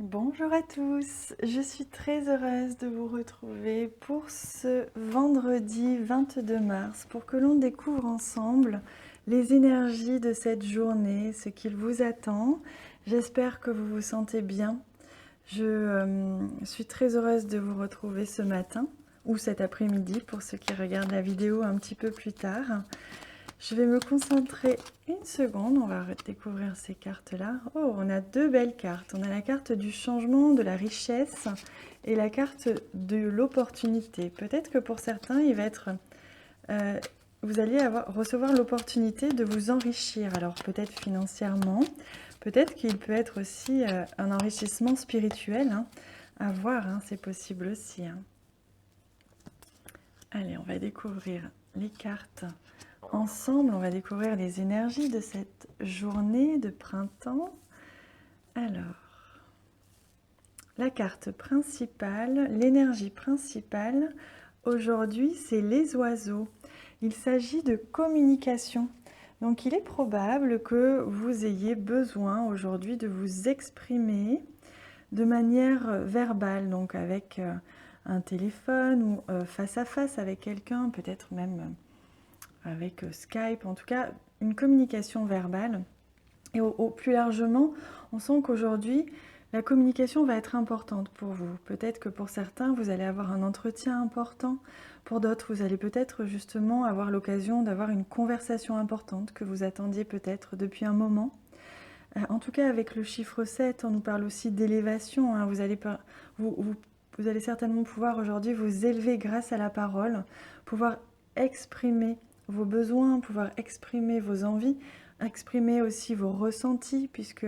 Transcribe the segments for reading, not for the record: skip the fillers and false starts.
Bonjour à tous, je suis très heureuse de vous retrouver pour ce vendredi 22 mars pour que l'on découvre ensemble les énergies de cette journée, ce qu'il vous attend. J'espère que vous vous sentez bien. Je suis très heureuse de vous retrouver ce matin ou cet après-midi pour ceux qui regardent la vidéo un petit peu plus tard. Je vais me concentrer une seconde, on va découvrir ces cartes-là. Oh, on a deux belles cartes. On a la carte du changement, de la richesse et la carte de l'opportunité. Peut-être que pour certains, il va être, vous allez recevoir l'opportunité de vous enrichir. Alors peut-être financièrement, peut-être qu'il peut être aussi un enrichissement spirituel. À voir, c'est possible aussi. Allez, on va découvrir les cartes. Ensemble, on va découvrir les énergies de cette journée de printemps. Alors, la carte principale, l'énergie principale, aujourd'hui, c'est les oiseaux. Il s'agit de communication. Donc, il est probable que vous ayez besoin aujourd'hui de vous exprimer de manière verbale, donc avec un téléphone ou face à face avec quelqu'un, peut-être même avec Skype, en tout cas une communication verbale. Et au plus largement, on sent qu'aujourd'hui, la communication va être importante pour vous. Peut-être que pour certains, vous allez avoir un entretien important. Pour d'autres, vous allez peut-être justement avoir l'occasion d'avoir une conversation importante que vous attendiez peut-être depuis un moment. En tout cas, avec le chiffre 7, on nous parle aussi d'élévation. Vous allez certainement pouvoir aujourd'hui vous élever grâce à la parole, pouvoir exprimer vos besoins, pouvoir exprimer vos envies, exprimer aussi vos ressentis, puisque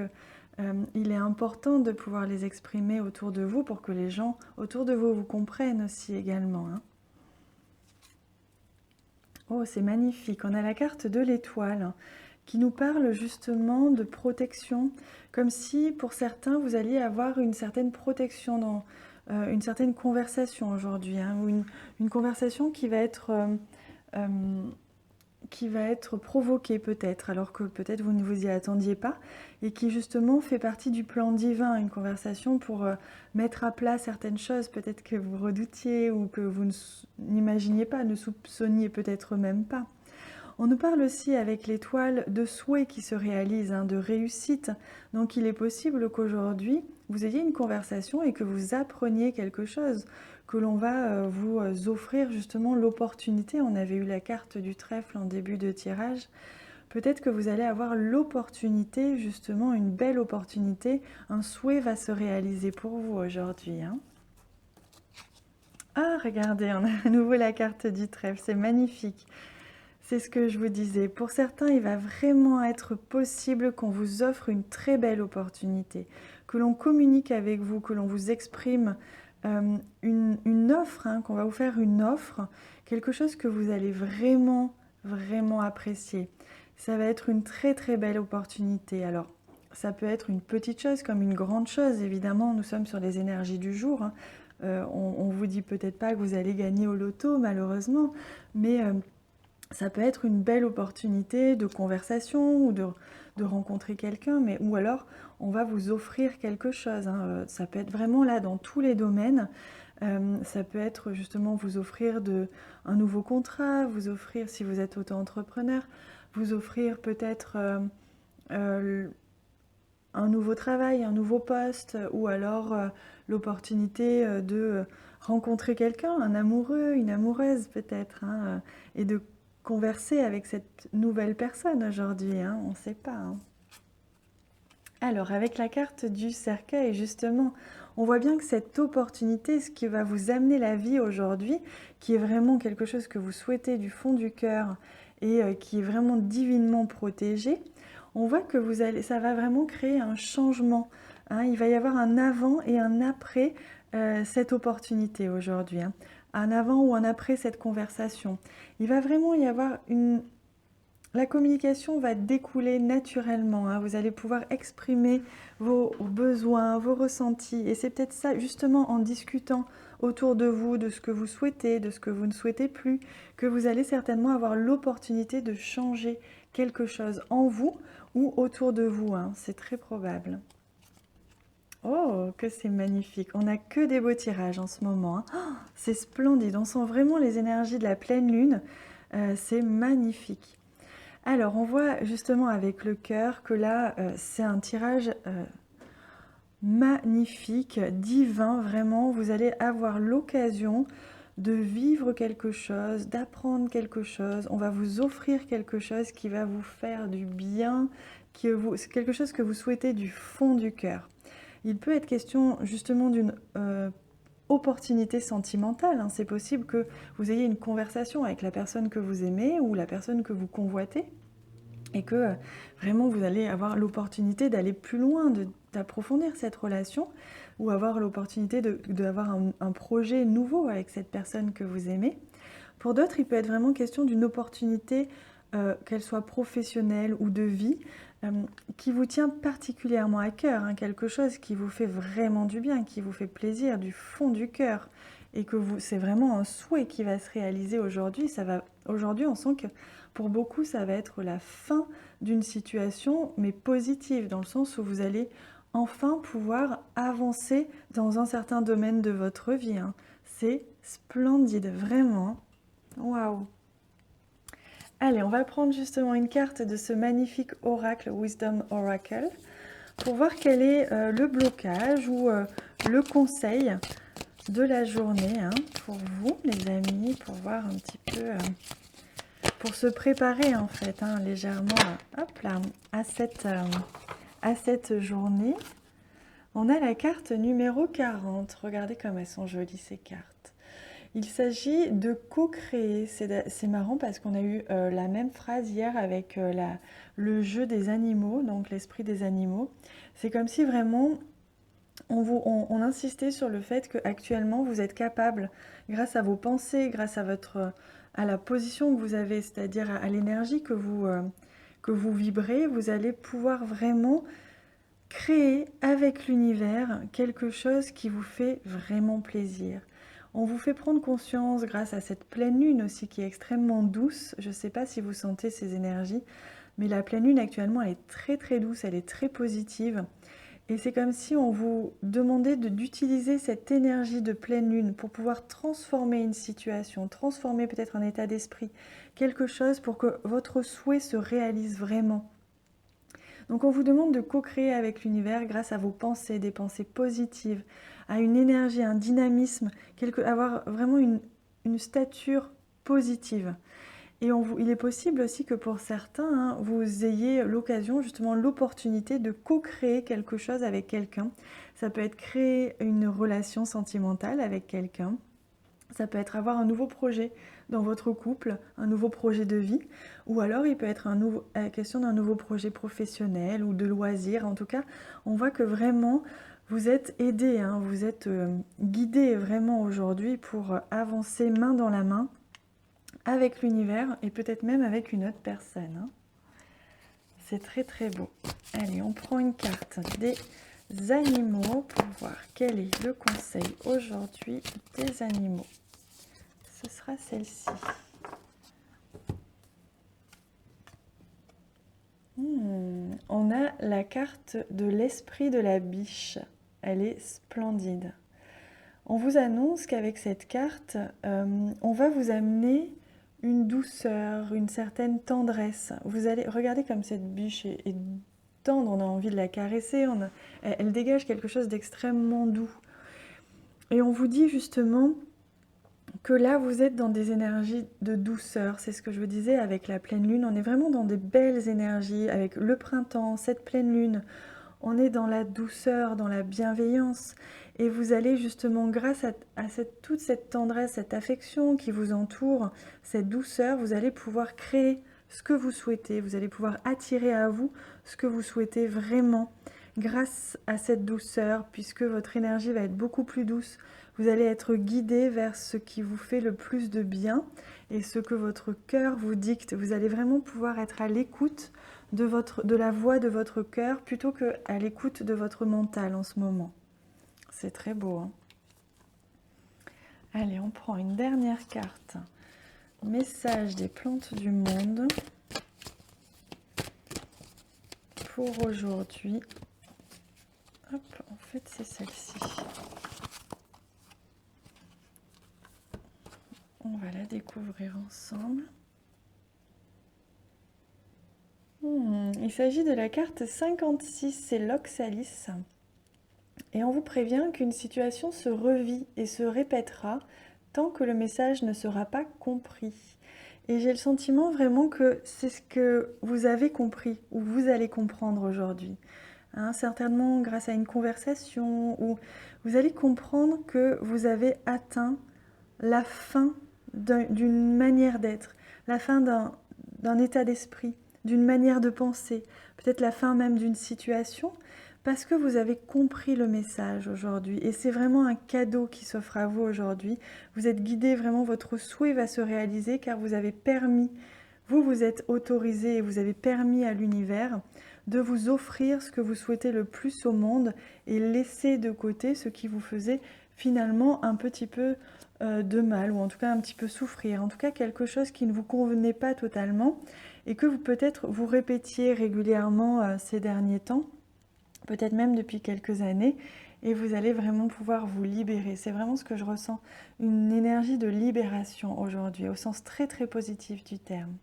il est important de pouvoir les exprimer autour de vous pour que les gens autour de vous vous comprennent aussi également. Oh, c'est magnifique. On a la carte de l'étoile qui nous parle justement de protection, comme si pour certains vous alliez avoir une certaine protection dans une certaine conversation aujourd'hui, ou une conversation qui va être provoquée peut-être, alors que peut-être vous ne vous y attendiez pas, et qui justement fait partie du plan divin, une conversation pour mettre à plat certaines choses, peut-être que vous redoutiez ou que vous n'imaginiez pas, ne soupçonniez peut-être même pas. On nous parle aussi avec l'étoile de souhaits qui se réalisent, de réussite. Donc il est possible qu'aujourd'hui, vous ayez une conversation et que vous appreniez quelque chose, que l'on va vous offrir justement l'opportunité. On avait eu la carte du trèfle en début de tirage. Peut-être que vous allez avoir l'opportunité, justement une belle opportunité. Un souhait va se réaliser pour vous aujourd'hui. Ah, regardez, on a à nouveau la carte du trèfle, c'est magnifique. C'est ce que je vous disais. Pour certains, il va vraiment être possible qu'on vous offre une très belle opportunité, que l'on communique avec vous, que l'on vous exprime une offre, qu'on va vous faire une offre, quelque chose que vous allez vraiment, vraiment apprécier. Ça va être une très, très belle opportunité. Alors, ça peut être une petite chose comme une grande chose, évidemment. Nous sommes sur les énergies du jour. On ne vous dit peut-être pas que vous allez gagner au loto, malheureusement, mais ça peut être une belle opportunité de conversation ou de rencontrer quelqu'un, ou alors on va vous offrir quelque chose. Ça peut être vraiment là dans tous les domaines. Ça peut être justement vous offrir un nouveau contrat, vous offrir, si vous êtes auto-entrepreneur, vous offrir peut-être un nouveau travail, un nouveau poste, ou alors l'opportunité de rencontrer quelqu'un, un amoureux, une amoureuse peut-être, et de converser avec cette nouvelle personne aujourd'hui, on ne sait pas. Alors, avec la carte du cercueil, justement, on voit bien que cette opportunité, ce qui va vous amener la vie aujourd'hui, qui est vraiment quelque chose que vous souhaitez du fond du cœur et qui est vraiment divinement protégé, on voit que ça va vraiment créer un changement. Il va y avoir un avant et un après cette opportunité aujourd'hui. Un avant ou un après cette conversation. Il va vraiment y avoir la communication va découler naturellement. Vous allez pouvoir exprimer vos besoins, vos ressentis. Et c'est peut-être ça, justement, en discutant autour de vous, de ce que vous souhaitez, de ce que vous ne souhaitez plus, que vous allez certainement avoir l'opportunité de changer quelque chose en vous ou autour de vous. C'est très probable. Oh, que c'est magnifique. On n'a que des beaux tirages en ce moment, hein. Oh, c'est splendide. On sent vraiment les énergies de la pleine lune. C'est magnifique. Alors, on voit justement avec le cœur que là, c'est un tirage magnifique, divin, vraiment. Vous allez avoir l'occasion de vivre quelque chose, d'apprendre quelque chose. On va vous offrir quelque chose qui va vous faire du bien, c'est quelque chose que vous souhaitez du fond du cœur. Il peut être question justement d'une opportunité sentimentale, hein. C'est possible que vous ayez une conversation avec la personne que vous aimez ou la personne que vous convoitez et que vraiment vous allez avoir l'opportunité d'aller plus loin, d'approfondir cette relation ou avoir l'opportunité d'avoir un projet nouveau avec cette personne que vous aimez. Pour d'autres, il peut être vraiment question d'une opportunité, qu'elle soit professionnelle ou de vie, qui vous tient particulièrement à cœur, hein, quelque chose qui vous fait vraiment du bien, qui vous fait plaisir du fond du cœur, et que c'est vraiment un souhait qui va se réaliser aujourd'hui. Aujourd'hui, on sent que pour beaucoup, ça va être la fin d'une situation, mais positive, dans le sens où vous allez enfin pouvoir avancer dans un certain domaine de votre vie, hein. C'est splendide, vraiment. Waouh! Allez, on va prendre justement une carte de ce magnifique oracle, Wisdom Oracle, pour voir quel est le blocage ou le conseil de la journée, hein, pour vous, les amis, pour voir un petit peu, pour se préparer en fait, hein, légèrement hop là, à cette journée. On a la carte numéro 40. Regardez comme elles sont jolies ces cartes. Il s'agit de co-créer. C'est marrant parce qu'on a eu la même phrase hier avec le jeu des animaux, donc l'esprit des animaux. C'est comme si vraiment on insistait sur le fait qu'actuellement vous êtes capable, grâce à vos pensées, grâce à la position que vous avez, c'est-à-dire à l'énergie que vous vibrez, vous allez pouvoir vraiment créer avec l'univers quelque chose qui vous fait vraiment plaisir. On vous fait prendre conscience grâce à cette pleine lune aussi qui est extrêmement douce. Je ne sais pas si vous sentez ces énergies, mais la pleine lune actuellement elle est très très douce, elle est très positive. Et c'est comme si on vous demandait d'utiliser cette énergie de pleine lune pour pouvoir transformer une situation, transformer peut-être un état d'esprit, quelque chose pour que votre souhait se réalise vraiment. Donc on vous demande de co-créer avec l'univers grâce à vos pensées, des pensées positives, à une énergie, un dynamisme, avoir vraiment une stature positive. Et il est possible aussi que pour certains, hein, vous ayez l'occasion, justement l'opportunité de co-créer quelque chose avec quelqu'un. Ça peut être créer une relation sentimentale avec quelqu'un. Ça peut être avoir un nouveau projet dans votre couple, un nouveau projet de vie, ou alors il peut être question d'un nouveau projet professionnel ou de loisir. En tout cas, on voit que vraiment vous êtes aidé, hein, vous êtes guidé vraiment aujourd'hui pour avancer main dans la main avec l'univers et peut-être même avec une autre personne, hein. C'est très très beau. Allez, on prend une carte des animaux pour voir quel est le conseil aujourd'hui des animaux. Ce sera celle-ci. On a la carte de l'esprit de la biche. Elle est splendide. On vous annonce qu'avec cette carte, on va vous amener une douceur, une certaine tendresse. Vous allez regarder comme cette biche est tendre, on a envie de la caresser, elle dégage quelque chose d'extrêmement doux. Et on vous dit justement que là vous êtes dans des énergies de douceur, c'est ce que je vous disais avec la pleine lune, on est vraiment dans des belles énergies, avec le printemps, cette pleine lune, on est dans la douceur, dans la bienveillance, et vous allez justement, grâce à toute cette tendresse, cette affection qui vous entoure, cette douceur, vous allez pouvoir créer ce que vous souhaitez, vous allez pouvoir attirer à vous ce que vous souhaitez vraiment, grâce à cette douceur, puisque votre énergie va être beaucoup plus douce, vous allez être guidé vers ce qui vous fait le plus de bien, et ce que votre cœur vous dicte. Vous allez vraiment pouvoir être à l'écoute de la voix de votre cœur plutôt qu'à l'écoute de votre mental en ce moment. C'est très beau, hein. Allez, on prend une dernière carte. Message des plantes du monde pour aujourd'hui. Hop, en fait, c'est celle-ci. On va la découvrir ensemble. Il s'agit de la carte 56, c'est l'Oxalis. Et on vous prévient qu'une situation se revit et se répétera tant que le message ne sera pas compris. Et j'ai le sentiment vraiment que c'est ce que vous avez compris ou vous allez comprendre aujourd'hui. Hein, certainement grâce à une conversation où vous allez comprendre que vous avez atteint la fin d'une manière d'être, la fin d'un état d'esprit, d'une manière de penser, peut-être la fin même d'une situation, parce que vous avez compris le message aujourd'hui. Et c'est vraiment un cadeau qui s'offre à vous aujourd'hui. Vous êtes guidé, vraiment votre souhait va se réaliser car vous avez permis, vous êtes autorisé et vous avez permis à l'univers de vous offrir ce que vous souhaitez le plus au monde et laisser de côté ce qui vous faisait finalement un petit peu de mal, ou en tout cas un petit peu souffrir, en tout cas quelque chose qui ne vous convenait pas totalement et que vous peut-être vous répétiez régulièrement ces derniers temps, peut-être même depuis quelques années, et vous allez vraiment pouvoir vous libérer. C'est vraiment ce que je ressens, une énergie de libération aujourd'hui, au sens très très positif du terme.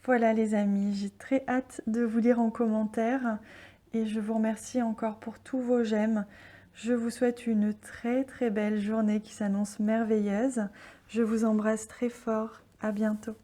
Voilà les amis, j'ai très hâte de vous lire en commentaire et je vous remercie encore pour tous vos j'aime. Je vous souhaite une très très belle journée qui s'annonce merveilleuse. Je vous embrasse très fort. À bientôt.